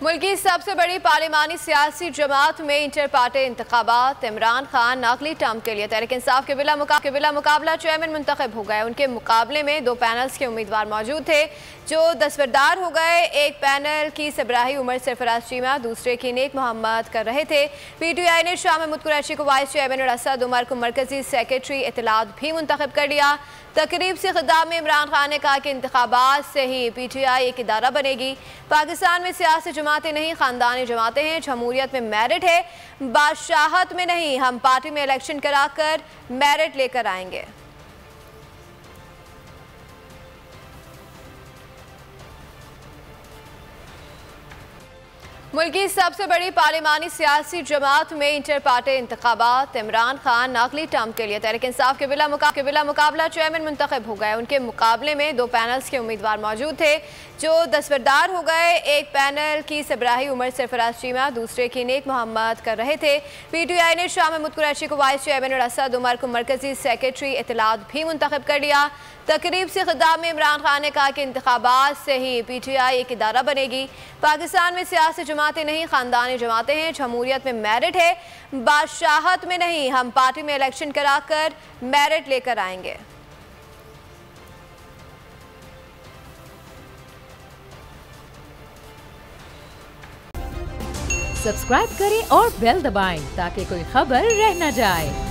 मुल्क की सबसे बड़ी पार्लिमानी सियासी जमात में इंटर पार्टी इंतखाबात। इमरान खान नाकली टर्म के लिए तहरीक इंसाफ के बिला मुकाबला चेयरमैन मुंतखब हो गए। उनके मुकाबले में 2 पैनल्स के उम्मीदवार मौजूद थे जो दस्तबरदार हो गए। एक पैनल की सबराही उमर सरफराज चीमा, दूसरे की नेक मोहम्मद कर रहे थे। PTI ने शाह महमूद कुरैशी को वाइस चेयरमैन और असद उमर को मरकजी सेक्रेटरी इत्तलात भी मुंतखब कर लिया। तकरीब से खिताब में इमरान खान ने कहा कि इंतखाबात से ही PTI एक इदारा बनेगी। पाकिस्तान में सियासी जमातें नहीं, खानदानी जमातें हैं। जमहूरियत में मेरिट है, बादशाहत में नहीं। हम पार्टी में इलेक्शन कराकर मेरिट लेकर आएंगे। मुल्क की सबसे बड़ी पार्लिमानी सियासी जमात में इंटर पार्टी इंतखाबात। इमरान खान नाकली टर्म के लिए तहरीक इंसाफ के बिला मुकाबला चेयरमैन मुंतखब हो गए। उनके मुकाबले में 2 पैनल्स के उम्मीदवार मौजूद थे जो दस्तबरदार हो गए। एक पैनल की सबराही उमर सरफराज चीमा, दूसरे की नेक मोहम्मद कर रहे थे। PTI ने शाह महमूद कुरैशी को वाइस चेयरमैन और असद उमर को मरकजी सेक्रेटरी इत्तलात भी मुंतखब कर लिया। तकरीब से खिताब में इमरान खान ने कहा कि इंतखाबात से ही PTI एक इदारा बनेगी। पाकिस्तान में सियासी जमातें नहीं, खानदानी जमातें हैं। जमहूरियत में मेरिट है, बादशाहत में नहीं। हम पार्टी में इलेक्शन कराकर मेरिट लेकर आएंगे। सब्सक्राइब करें और बेल दबाएं ताकि कोई खबर रह न जाए।